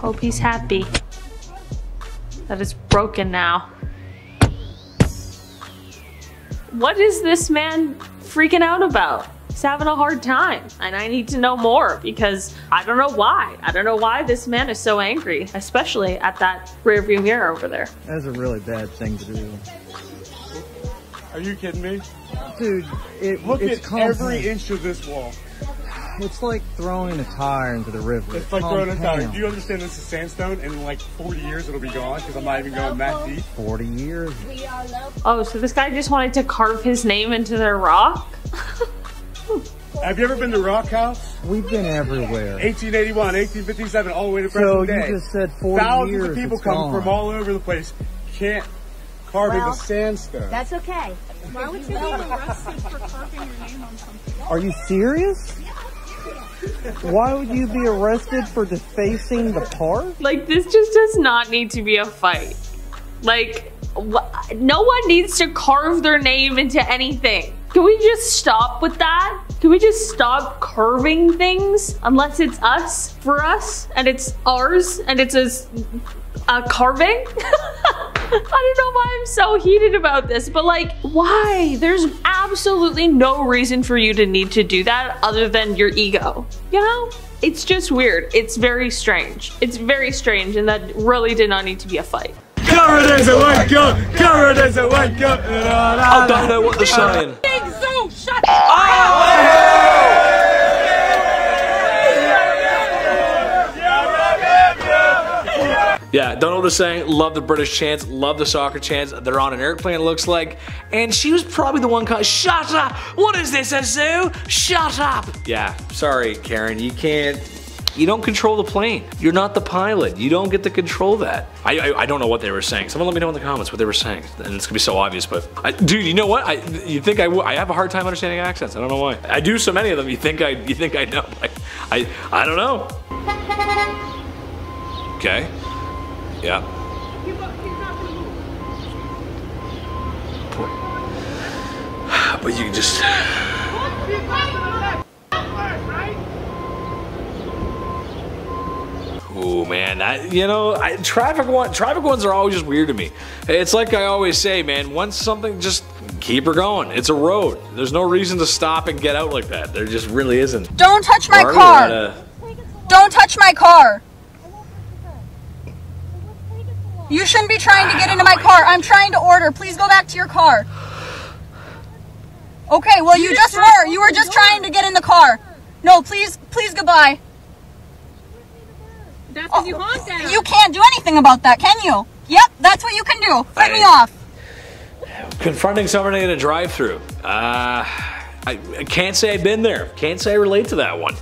Hope he's happy that it's broken now. What is this man freaking out about? He's having a hard time, and I need to know more because I don't know why. I don't know why this man is so angry, especially at that rearview mirror over there. That's a really bad thing to do. Are you kidding me? Dude, look at every inch of this wall. It's like throwing a tire into the river. It's like throwing a tire. Do you understand this is sandstone and in like 40 years it'll be gone because I'm not even going that deep? 40 years? Oh, so this guy just wanted to carve his name into their rock? Have you ever been to Rock House? We've been everywhere. 1881, 1857, all the way to present day. So you just said 40 Thousands years, of people come from all over the place. Can't carve into sandstone. That's okay. Why would you be arrested for carving your name on something? Are you serious? Why would you be arrested for defacing the park? Like, this just does not need to be a fight. Like, no one needs to carve their name into anything. Can we just stop with that? Can we just stop carving things unless it's us, for us, and it's ours, and it's a carving? I don't know why I'm so heated about this, but like, why? There's absolutely no reason for you to need to do that other than your ego, you know? It's just weird. It's very strange. It's very strange, and that really did not need to be a fight. Covered as a white coat, covered as a white coat. I don't know what they're saying. Big Zoo, shut up! Yeah, don't know what they're saying. Love the British chants, love the soccer chants. They're on an airplane, it looks like. And she was probably the one called, shut up! What is this, a zoo? Shut up! Yeah, sorry, Karen, you don't control the plane. You're not the pilot. You don't get to control that. I don't know what they were saying. Someone let me know in the comments what they were saying. And it's gonna be so obvious, but dude, you know what? You think I have a hard time understanding accents. I don't know why. I do so many of them. You think I know? I don't know. Okay. Yeah. But you can just. Oh man, traffic ones are always just weird to me. It's like I always say, man, once something, just keep her going. It's a road. There's no reason to stop and get out like that. There just really isn't. Don't touch my car. Don't touch my car. You shouldn't be trying to get into my car. I'm trying to order. Please go back to your car. Okay, well you just were. You were just trying to get in the car. No, please goodbye. That's because you honked at him. You can't do anything about that, can you? Yep, that's what you can do. Flip me off. Confronting somebody in a drive-thru. I can't say I've been there. Can't say I relate to that one.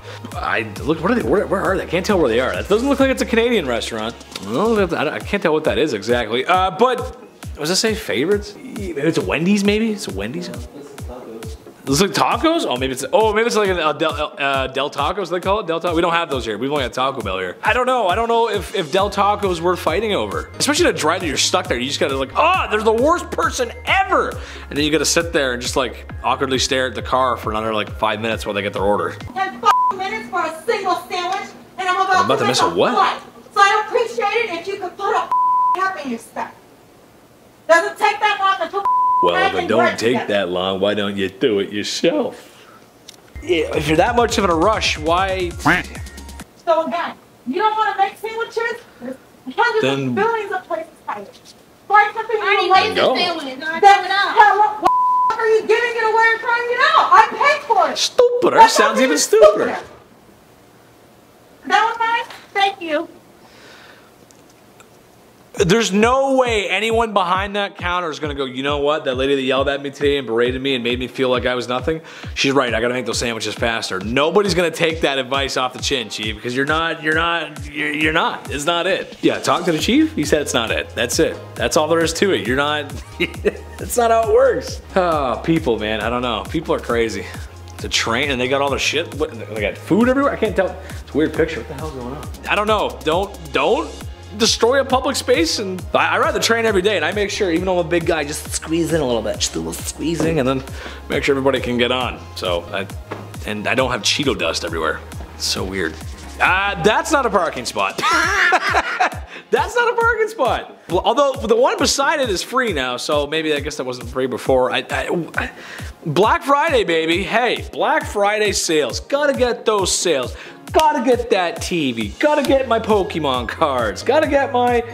Look, what are they? Where are they? I can't tell where they are. That doesn't look like it's a Canadian restaurant. I can't tell what that is exactly. But was it say favorites? It's a Wendy's, maybe. It's a Wendy's. Looks like tacos? Oh, maybe it's like a Del Tacos, they call it? Del Taco? We don't have those here. We've only got Taco Bell here. I don't know. I don't know if Del Taco's worth fighting over. Especially in a drive that you're stuck there. You just gotta like, they're the worst person ever. And then you gotta sit there and just like awkwardly stare at the car for another like 5 minutes while they get their order. 10 minutes for a single sandwich, and I'm about to miss a what? Flight. So I appreciate it if you could put a cap in your stuff. Doesn't take that long to well, if it don't take that long, why don't you do it yourself? Yeah, if you're that much of in a rush, why? So again, you don't want to make sandwiches? There's hundreds of billions of places to find something you like the sandwich. Then what the are you giving it away or trying it out? I paid for it. Stupider. Sounds even stupider. That was nice. Thank you. There's no way anyone behind that counter is gonna go, you know what, that lady that yelled at me today and berated me and made me feel like I was nothing, she's right, I gotta make those sandwiches faster. Nobody's gonna take that advice off the chin, Chief, because you're not. It's not it. Yeah, talk to the Chief, he said it's not it. That's it. That's all there is to it. You're not, that's not how it works. Oh, people, man, I don't know. People are crazy. It's a train and they got all their shit, what, they got food everywhere? I can't tell. It's a weird picture. What the hell's going on? I don't know. Don't destroy a public space. And I ride the train every day and I make sure, even though I'm a big guy, just squeeze in a little bit, just a little squeezing, and then make sure everybody can get on. So I don't have Cheeto dust everywhere. It's so weird. That's not a parking spot. That's not a parking spot. Well, although the one beside it is free now, so maybe I guess that wasn't free before. Black Friday, baby. Hey, Black Friday sales. Gotta get those sales. Gotta get that TV. Gotta get my Pokemon cards. Gotta get my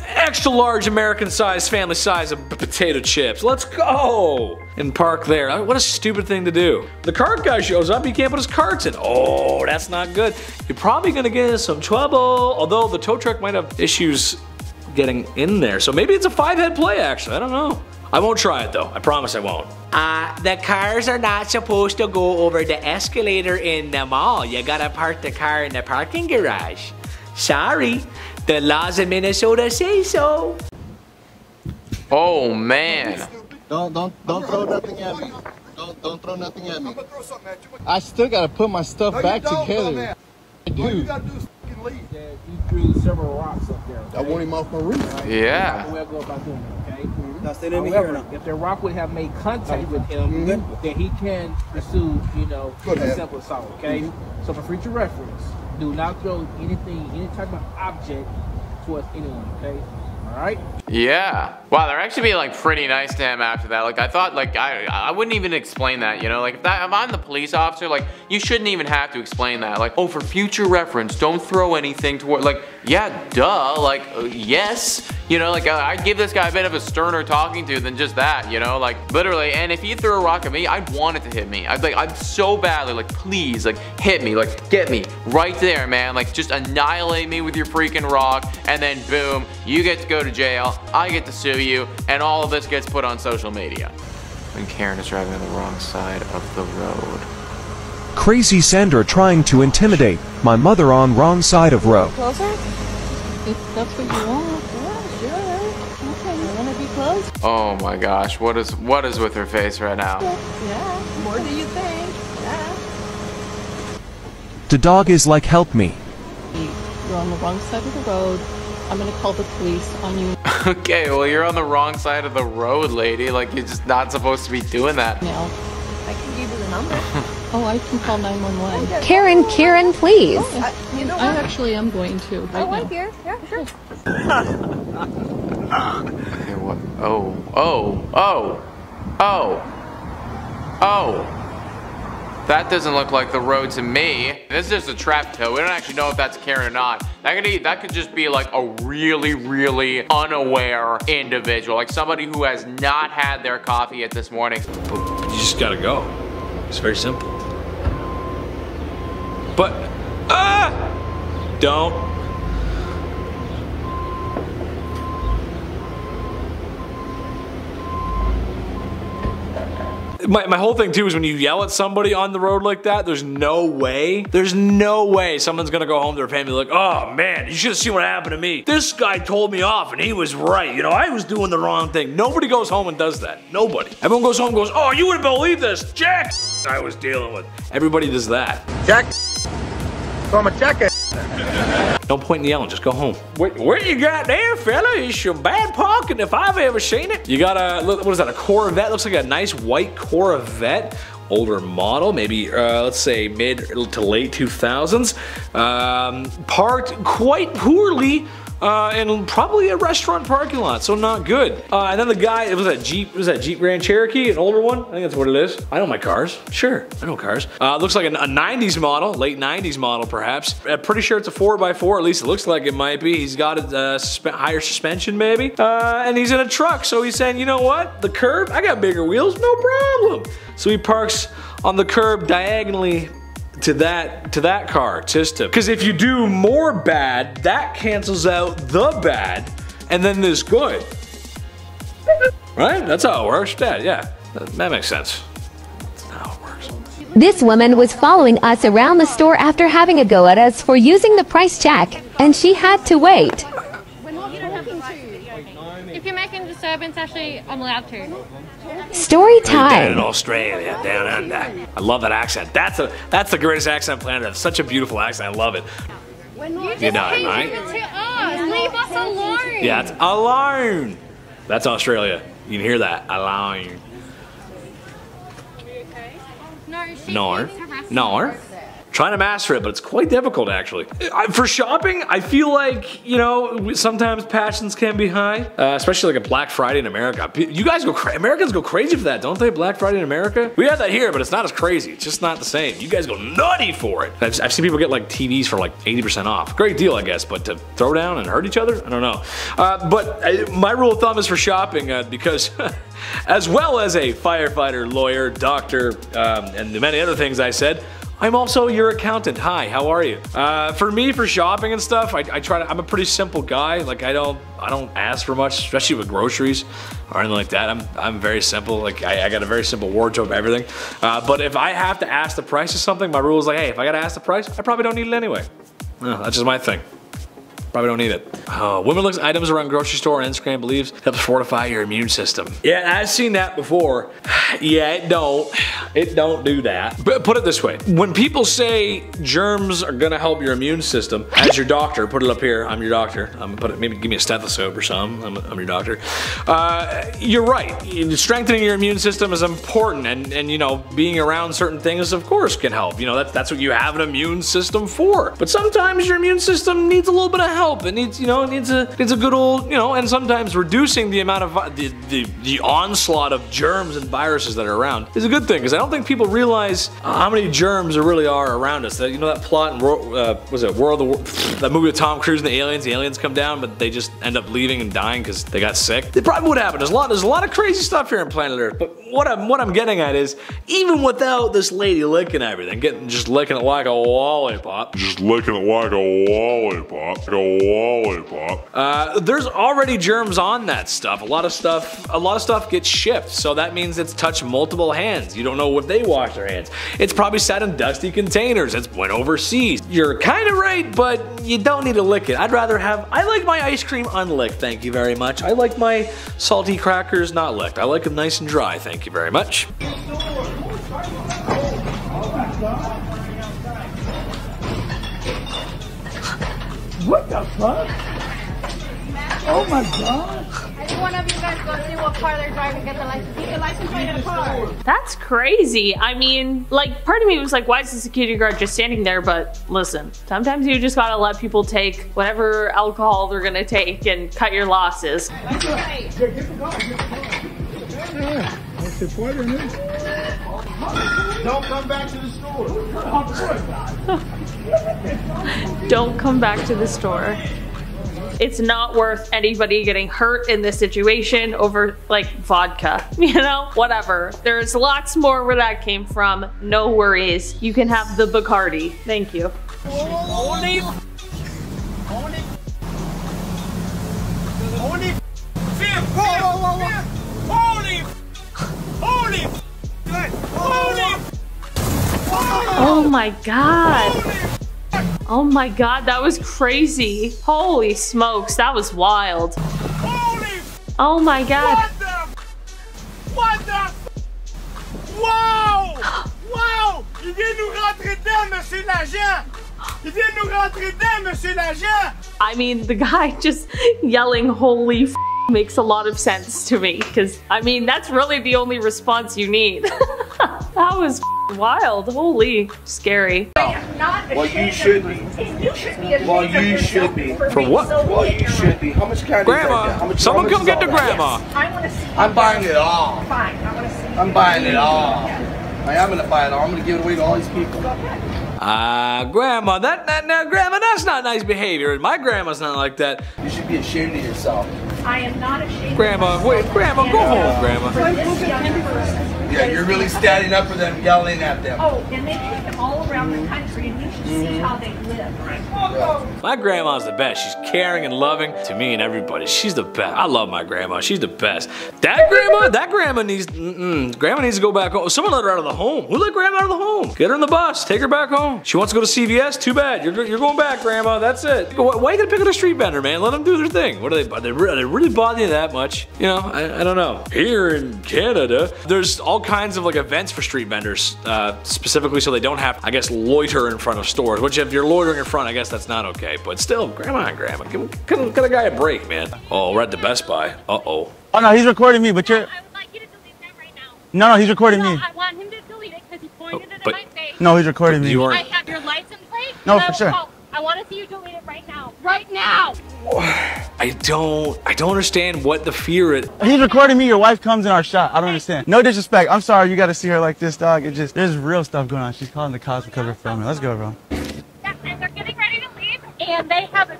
extra large American size, family size of potato chips. Let's go! And park there. What a stupid thing to do. The cart guy shows up, he can't put his carts in. Oh, that's not good. You're probably gonna get in some trouble. Although the tow truck might have issues getting in there. So maybe it's a 5-head play actually, I don't know. I won't try it though, I promise I won't. The cars are not supposed to go over the escalator in the mall. You gotta park the car in the parking garage. Sorry, the laws of Minnesota say so. Oh man. Don't throw nothing at me. Don't throw nothing at me. I still gotta put my stuff back together. All you gotta do is fucking leave. Yeah, you threw several rocks up there. Okay? I want him off my roof. Yeah. We'll go about doing it, okay? Now stay in here. If the rock would have made contact with him, then he can pursue, you know, a simple assault, okay? So for future reference, do not throw anything, any type of object towards anyone, okay? Alright? Yeah. Wow, they're actually being like pretty nice to him after that. Like I thought, like I wouldn't even explain that, you know? Like if I'm the police officer, like you shouldn't even have to explain that. Like, oh, for future reference, don't throw anything toward, like, yeah, duh, like, yes. You know, like I'd give this guy a bit of a sterner talking to than just that, you know? Like literally, and if he threw a rock at me, I'd want it to hit me. I'd so badly, like, please, like, hit me, like, get me right there, man. Like, just annihilate me with your freaking rock, and then boom, you get to go to jail, I get to sue you, and all of this gets put on social media. When Karen is driving on the wrong side of the road. Crazy Sandra trying to intimidate my mother on wrong side of road. Closer? If that's what you want, yeah, sure. Okay, you wanna be close? Oh my gosh, what is with her face right now? Yeah, more do you think? Yeah. The dog is like, help me. You're on the wrong side of the road. I'm gonna call the police on you. Okay, well you're on the wrong side of the road, lady. Like you're just not supposed to be doing that. Now, I can give you the number. Oh, I can call 911. Okay. Karen, please. Oh, you know what? I actually am going to right now. Here. Yeah, sure. Okay, what? Oh. That doesn't look like the road to me. This is just a trap tow. We don't actually know if that's Karen or not. That could just be like a really, really unaware individual. Like somebody who has not had their coffee yet this morning. You just gotta go. It's very simple. But, don't. My whole thing too is when you yell at somebody on the road like that, there's no way someone's gonna go home to their family like, oh man, you should have seen what happened to me. This guy told me off and he was right. You know, I was doing the wrong thing. Nobody goes home and does that. Nobody. Everyone goes home and goes, oh, you wouldn't believe this. Jack I was dealing with. Everybody does that. Jack, so I'm a jackass. No point in yelling, just go home. Wait, what you got there, fella? Is some bad parking if I've ever seen it. You got a, what is that, a Corvette? Looks like a nice white Corvette. Older model, maybe, let's say mid to late 2000s. Parked quite poorly in probably a restaurant parking lot, so not good. And then the guy, it was that Jeep Grand Cherokee, an older one? I think that's what it is. I know my cars, sure, I know cars. Looks like a 90s model, late 90s model perhaps. Pretty sure it's a 4x4, at least it looks like it might be. He's got a higher suspension maybe. And he's in a truck, so he's saying, you know what? The curb, I got bigger wheels, no problem. So he parks on the curb diagonally to that car, just to, because if you do more bad, that cancels out the bad, and then there's good. Right? That's how it works. Yeah, that makes sense. That's how it works. This woman was following us around the store after having a go at us for using the price check, and she had to wait. If you're making a disturbance, actually, I'm allowed to. Story Down time. in Australia, down under. I love that accent. That's the greatest accent on planet. It's such a beautiful accent. I love it. You know, right? Leave us alone. Yeah, it's alone. That's Australia. You can hear that. Alone. No, No. Trying to master it, but it's quite difficult actually. For shopping, I feel like, you know, sometimes passions can be high, especially like a Black Friday in America. You guys Americans go crazy for that, don't they? Black Friday in America? We have that here, but it's not as crazy. It's just not the same. You guys go nutty for it. I've seen people get like TVs for like 80% off. Great deal, I guess, but to throw down and hurt each other? I don't know. But my rule of thumb is for shopping because as well as a firefighter, lawyer, doctor, and the many other things I said, I'm also your accountant. Hi, how are you? For me, for shopping and stuff, I try to, I'm a pretty simple guy. Like I don't ask for much, especially with groceries or anything like that. I'm very simple. Like I got a very simple wardrobe, everything. But if I have to ask the price of something, my rule is like, hey, if I gotta ask the price, I probably don't need it anyway. That's just my thing. Probably don't need it. Women looks items around grocery store on Instagram believes helps fortify your immune system. Yeah, I've seen that before. Yeah, it don't do that. But put it this way, when people say germs are gonna help your immune system, as your doctor, put it up here, I'm your doctor. I'm gonna put it, maybe give me a stethoscope or something, I'm your doctor. You're right, strengthening your immune system is important and you know, being around certain things of course can help. You know, that's what you have an immune system for. But sometimes your immune system needs a little bit of help. It needs, you know, it needs a good old, you know, and sometimes reducing the amount of the onslaught of germs and viruses that are around is a good thing because I don't think people realize how many germs there really are around us. That, you know, that plot in was it World of that movie with Tom Cruise and the aliens come down, but they just end up leaving and dying because they got sick. It probably would happen. There's a lot of crazy stuff here on planet Earth. But what I'm getting at is even without this lady licking everything, just licking it like a lollipop, there's already germs on that stuff. A lot of stuff gets shipped, so that means it's touched multiple hands. You don't know if they wash their hands. It's probably sat in dusty containers. It's went overseas. You're kind of right, but you don't need to lick it. I like my ice cream unlicked, thank you very much. I like my salty crackers not licked. I like them nice and dry, thank you very much. What the fuck? Oh my god. I just want to have you guys go see what car they're driving, get the license. Get the license plate of the car. That's crazy. I mean, like, part of me was like, why is the security guard just standing there? But listen, sometimes you just gotta let people take whatever alcohol they're gonna take and cut your losses. That's right. Get the car, get the car. Yeah, that's the point in it. Don't come back to the store. Don't come back to the store. It's not worth anybody getting hurt in this situation over like vodka, you know, whatever. There's lots more where that came from. No worries. You can have the Bacardi. Thank you. Holy. Oh my god. Oh my god, that was crazy. Holy smokes, that was wild. Oh my god. What the? Wow! Wow! Il vient nous rentrer dedans, monsieur l'agent! Il vient nous rentrer dedans, monsieur l'agent! I mean, the guy just yelling holy f makes a lot of sense to me, because, I mean, that's really the only response you need. That was wild. Holy, scary. Well, you should be. You should be ashamed. Well, you should be. For what? Well, you should be. How much candy Grandma, is that? How much, someone how come much get is the all that? grandma. I want to see. I'm buying it all. Fine, I want to see. I'm buying it all. I am gonna buy it all. I'm gonna give it away to all these people. Grandma, Grandma, that's not nice behavior. My grandma's not like that. You should be ashamed of yourself. I am not ashamed. Grandma, wait, Grandma, go home, Grandma. Yeah, you're really standing up for them, yelling at them. Oh, and they take them all around the country, and you should see how they live. My grandma's the best. She's caring and loving to me and everybody. She's the best. I love my grandma. She's the best. That grandma needs, grandma needs to go back home. Someone let her out of the home. Who let grandma out of the home? Get her in the bus. Take her back home. She wants to go to CVS? Too bad. You're going back, grandma. That's it. Why are you gonna pick on a street vendor, man? Let them do their thing. What are they really bother you that much? You know, I don't know. Here in Canada, there's all kinds of like events for street vendors, specifically so they don't have, I guess, loiter in front of stores. Which if you're loitering in front, I guess that's not okay. But still, grandma and grandma, cut a guy a break, man. Oh, we're at the Best Buy. Uh-oh. Oh no, he's recording me, but you're. I would like you to delete that right now. No, he's recording me. I want him to delete it because he pointed it in my face. No, he's recording me. I have your No, for sure. I want to see you delete it right now. Right now! I don't understand what the fear is. He's recording me. Your wife comes in our shot. I don't understand. No disrespect. I'm sorry you got to see her like this, dog. It just, there's real stuff going on. She's calling the cops because we're filming. Let's go, bro. Yeah, and they're getting ready to leave, and they have a...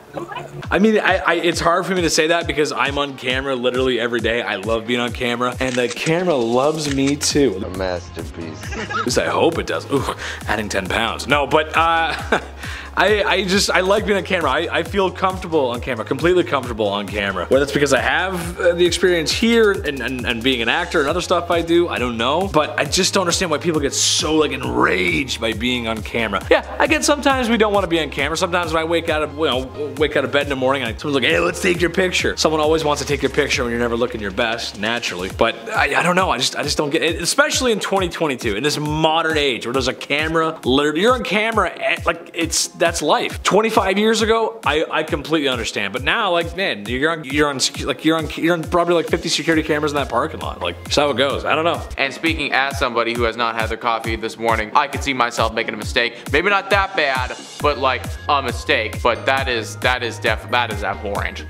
I mean, it's hard for me to say that because I'm on camera literally every day. I love being on camera, and the camera loves me too. A masterpiece. At least I hope it does. Ooh, adding 10 pounds. No, but I like being on camera. I feel comfortable on camera, completely comfortable on camera. Whether it's because I have the experience here and being an actor and other stuff I do, I don't know. But I just don't understand why people get so like enraged by being on camera. Yeah, I get sometimes we don't want to be on camera. Sometimes when I wake out of bed in the morning and someone's like, hey, let's take your picture. Someone always wants to take your picture when you're never looking your best, naturally. But I don't know, I just don't get it, especially in 2022, in this modern age where there's a camera, literally, you're on camera, like that's life. 25 years ago, I completely understand, but now, like, man, you're on probably like 50 security cameras in that parking lot. Like, that's how it goes. I don't know. And speaking as somebody who has not had their coffee this morning, I could see myself making a mistake. Maybe not that bad, but like a mistake. But that is abhorrent.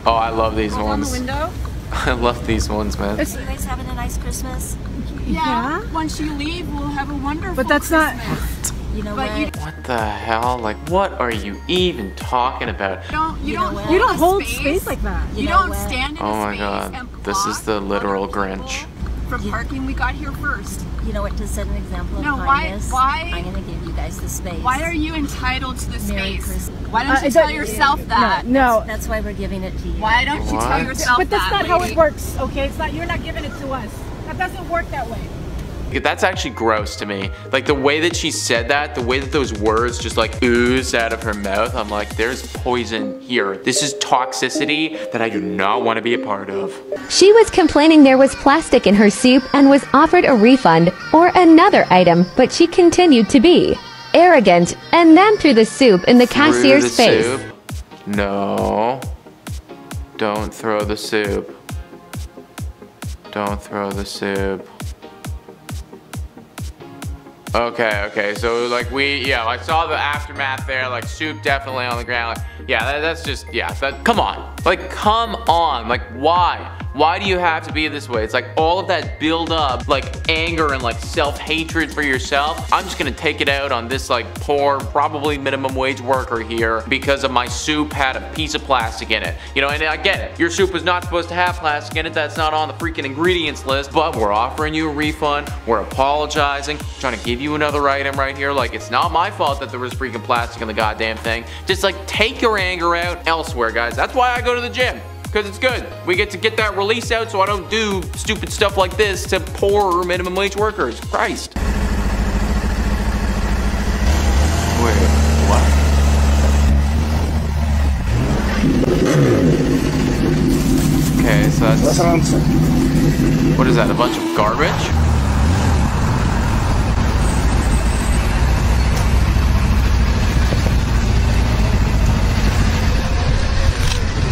Oh, I love these ones. On the window. I love these ones, man. Are you guys having a nice Christmas? Yeah. Once you leave, we'll have a wonderful But that's Christmas. You know what? What the hell? Like, what are you even talking about? You don't hold space like that. You don't stand in Oh my god, this is the literal Grinch. From parking, we got here first. You know what, to set an example of kindness, I'm gonna give you guys the space. Why are you entitled to the space? Why don't you tell yourself that? No. That's why we're giving it to you. Why don't you tell yourself that? But that's not how it works, okay? It's not, you're not giving it to us. That doesn't work that way. That's actually gross to me. Like the way that she said that, the way that those words just like ooze out of her mouth, I'm like, there's poison here. This is toxicity that I do not want to be a part of. She was complaining there was plastic in her soup and was offered a refund or another item, but she continued to be arrogant and then threw the soup in the cashier's face. No. Don't throw the soup. Don't throw the soup. Okay, so like I saw the aftermath there, like soup definitely on the ground. Like, yeah, that's just, come on. Like, come on, like why? Why do you have to be this way? It's like all of that build up, like anger and like self-hatred for yourself. I'm just gonna take it out on this like poor, probably minimum wage worker here because of my soup had a piece of plastic in it. You know, and I get it. Your soup is not supposed to have plastic in it. That's not on the freaking ingredients list, but we're offering you a refund. We're apologizing, trying to give you another item right here. Like, it's not my fault that there was freaking plastic in the goddamn thing. Just like take your anger out elsewhere, guys. That's why I go to the gym. Because it's good. We get to get that release out so I don't do stupid stuff like this to poor minimum wage workers. Christ. Wait, what? Okay, so that's... What is that, a bunch of garbage?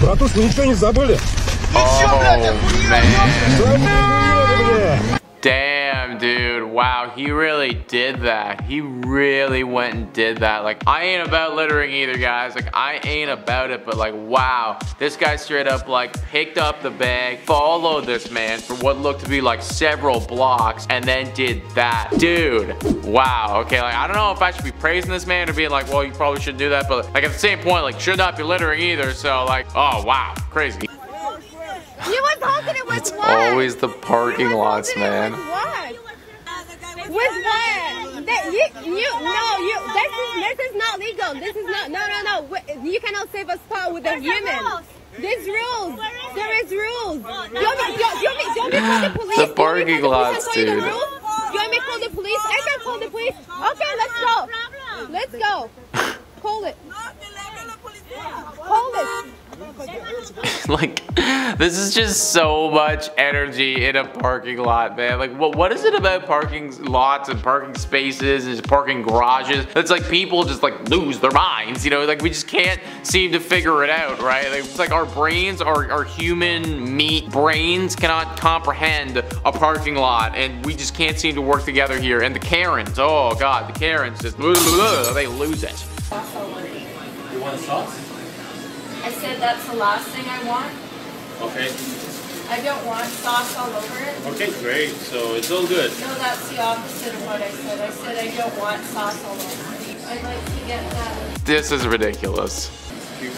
Братуш, вы ничего не забыли? Man. Damn, dude. Wow, he really did that. He really went and did that. Like, I ain't about littering either, guys. Like, I ain't about it, but like, wow. This guy straight up, like, picked up the bag, followed this man for what looked to be like several blocks, and then did that. Dude, wow. Okay, like, I don't know if I should be praising this man or being like, well, you probably shouldn't do that, but like, at the same point, like, should not be littering either, so like, oh, wow, crazy. You was holding it with It's what? always the parking lots, man. What? With what? This is not legal. This is not, no. You cannot save a spot with a human. There's rules. There is rules. Do you want me to call the police? The parking lots, dude. Do you want me to call the police? I can call the police. Okay, let's go. Let's go. Call it. Call it. Like, this is just so much energy in a parking lot, man. Like, what is it about parking lots and parking spaces and parking garages? It's like people just like lose their minds, you know? Like, we just can't seem to figure it out, right? Like, it's like our brains, our human meat brains cannot comprehend a parking lot, and we just can't seem to work together here. And the Karens, oh God, the Karens just, they lose it. You want sauce? I said that's the last thing I want. Okay. I don't want sauce all over it. Okay, great. So it's all good. No, that's the opposite of what I said. I said I don't want sauce all over it. I'd like to get that. This is ridiculous.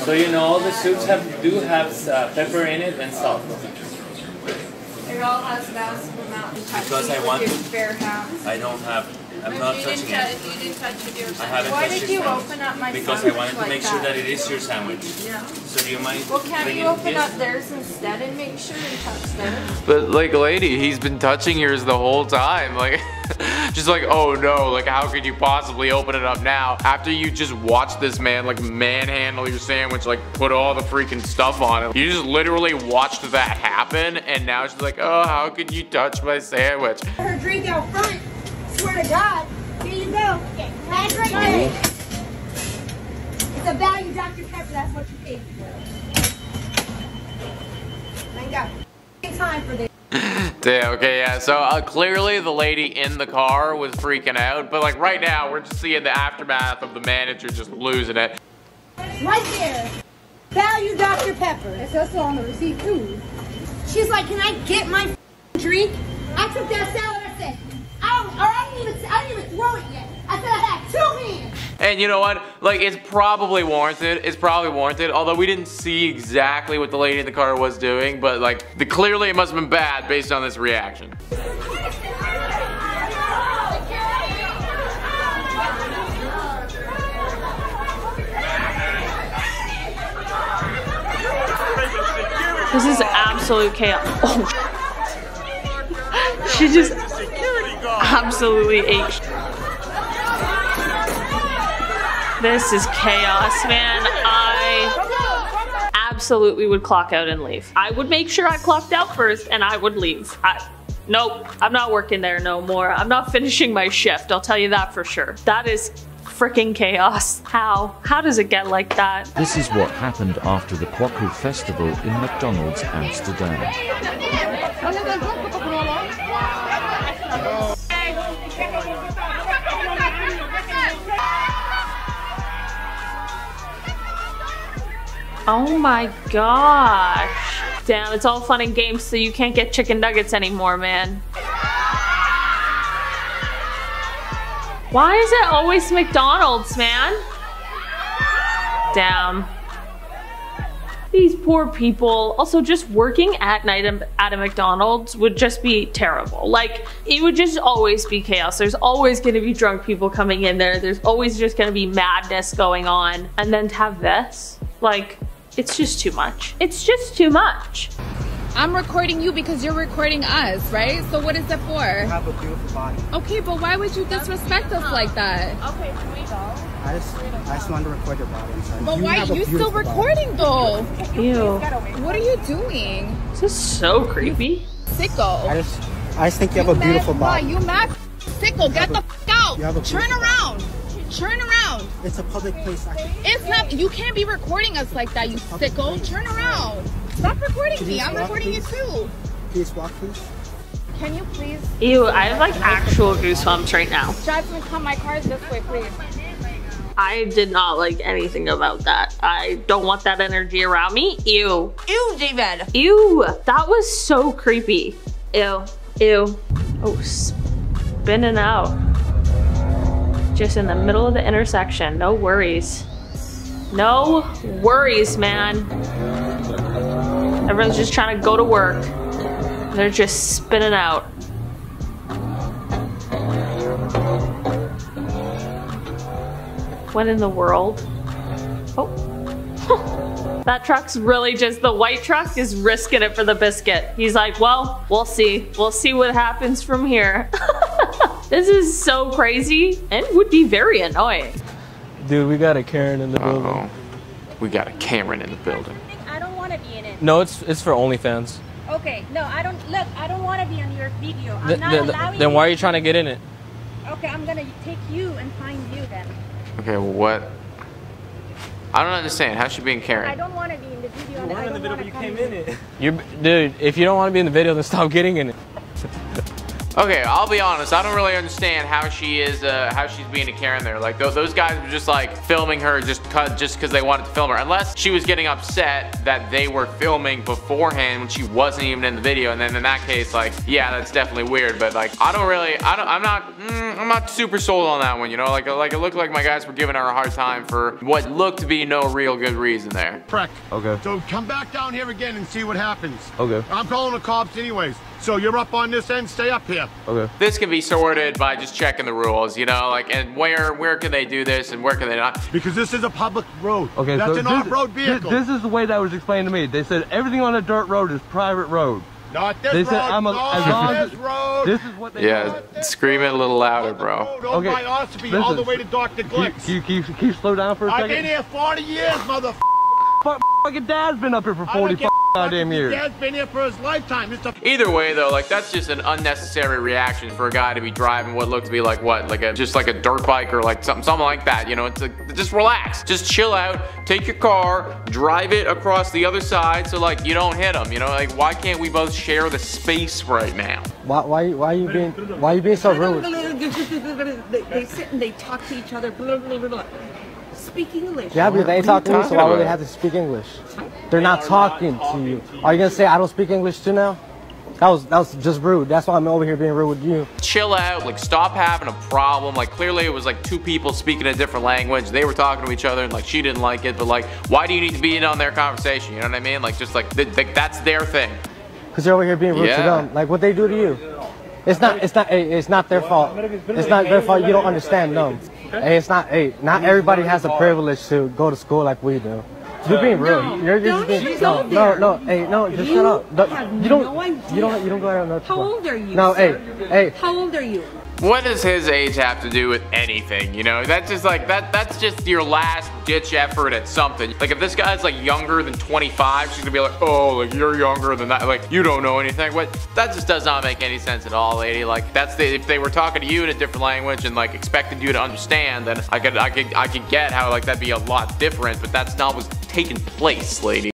So you know all the soups do have pepper in it and salt. It all has massive amount of touch. Because I want with bare hands. I don't have. I'm not touching it. You didn't touch it yourself. I haven't Why touched did it you from- open up my Because I sandwich wanted to like make sure that it is your sandwich. Yeah. So do you mind? Well, can't bringing you open this? up theirs instead and make sure and touch theirs? But like, lady, he's been touching yours the whole time. Like, just like, oh no, like how could you possibly open it up now after you just watched this man like manhandle your sandwich, like put all the freaking stuff on it. You just literally watched that happen, and now she's like, oh, how could you touch my sandwich? Her drink out front. Swear to God. Here you go. That's right there. It's a value Dr. Pepper. That's what you paid for. I ain't got time for this. Damn, okay, yeah, so clearly the lady in the car was freaking out, but like right now we're just seeing the aftermath of the manager just losing it. Right there. Value Dr. Pepper. That's on the receipt too. She's like, can I get my drink? I took that salad. I said, I didn't even throw it yet. I said I had 2 hands. And you know what? Like, it's probably warranted. It's probably warranted. Although we didn't see exactly what the lady in the car was doing, but like, clearly it must have been bad based on this reaction. This is absolute chaos. Oh. She just absolutely ate. This is chaos, man. I absolutely would clock out and leave. I would make sure I clocked out first and I would leave. Nope, I'm not working there no more. I'm not finishing my shift, I'll tell you that for sure. That is freaking chaos. How? How does it get like that? This is what happened after the Kwaku Festival in McDonald's Amsterdam. Oh my gosh. Damn, it's all fun and games so you can't get chicken nuggets anymore, man. Why is it always McDonald's, man? Damn. These poor people. Also, just working at night at a McDonald's would just be terrible. Like, it would just always be chaos. There's always gonna be drunk people coming in there. There's always just gonna be madness going on. And then to have this, like, it's just too much. It's just too much. I'm recording you because you're recording us, right? So what is it for? You have a beautiful body. Okay, but why would you disrespect us like that? Okay, can we go? I just wanted to record your body. I'm sorry. But why are you still recording though? Ew. What are you doing? This is so creepy. Sicko. I just think you have a beautiful body. You mad? Sicko, get the f out. Turn around. Turn around. It's a public place. It's not. You can't be recording us like that, you sicko. Turn around. Stop recording me. I'm recording you too. Please walk, please. Can you please? Ew, I have like actual goosebumps right now. Jasmine, come. My car is this way, please. I did not like anything about that. I don't want that energy around me. Ew. Ew, David. Ew. That was so creepy. Ew. Ew. Oh, spinning out. Just in the middle of the intersection. No worries. No worries, man. Everyone's just trying to go to work. They're just spinning out. What in the world? Oh. That truck's really just, the white truck is risking it for the biscuit. He's like, well, we'll see. We'll see what happens from here. This is so crazy and would be very annoying. Dude, we got a Karen in the building. We got a Karen in the building. No, it's for OnlyFans. Okay, no, I don't want to be on your video. I'm not allowing Then why are you trying to get in it? Okay, I'm gonna take you and find you then. Okay, well, what? I don't understand. How's she being Karen? I don't want to be in the video. You weren't in the video, but you came in it. Dude, if you don't want to be in the video, then stop getting in it. Okay, I'll be honest. I don't really understand how she's being a Karen there. Like those guys were just like filming her just because they wanted to film her. Unless she was getting upset that they were filming beforehand when she wasn't even in the video. And then in that case, like, yeah, that's definitely weird. But like, I'm not super sold on that one. You know, like it looked like my guys were giving her a hard time for what looked to be no real good reason there. Correct. Okay. So come back down here again and see what happens. Okay. I'm calling the cops anyways. So you're up on this end, stay up here. Okay. This can be sorted by just checking the rules, you know, like, and where can they do this and where can they not? Because this is a public road. Okay, that's so an off-road vehicle. This is the way that was explained to me. They said everything on a dirt road is private road. Not this they road, said I'm this road. This is what they scream it a little louder, bro. Okay. By Ossipee, all the way to Dr. Glick's. Can you slow down for a second? I've been here 40 years, motherfucker. Fucking dad's been up here for 40 goddamn years. Dad's been here for his lifetime. Either way though, like that's just an unnecessary reaction for a guy to be driving what looked to be like what, like just like a dirt bike or like something like that. You know, it's like, just relax, just chill out, take your car, drive it across the other side so like you don't hit them. You know, like why can't we both share the space right now? Why are you being so rude? They sit and they talk to each other. Blah, blah, blah, blah. Speak English. Yeah, but they ain't talking to me, so why would they have to speak English? They're not talking to you. Are you gonna say I don't speak English too now? That was just rude. That's why I'm over here being rude with you. Chill out, like stop having a problem. Like clearly it was like two people speaking a different language. They were talking to each other and like she didn't like it, but like why do you need to be in on their conversation? You know what I mean? Like just like that's their thing. Cause you're over here being rude to them. Like what they do to you. It's not their fault. It's not their fault. You don't understand them. Hey, not everybody has the privilege to go to school like we do. You're being rude. You're just being just shut up. You don't go ahead. How old are you? No, sir? hey. How old are you? What does his age have to do with anything? You know, that's just like that's just your last ditch effort at something. Like if this guy's like younger than 25, she's gonna be like, oh, like you're younger than that, like you don't know anything. But that just does not make any sense at all, lady. Like if they were talking to you in a different language and like expected you to understand, then I could get how like that'd be a lot different, but that's not what's taking place, lady.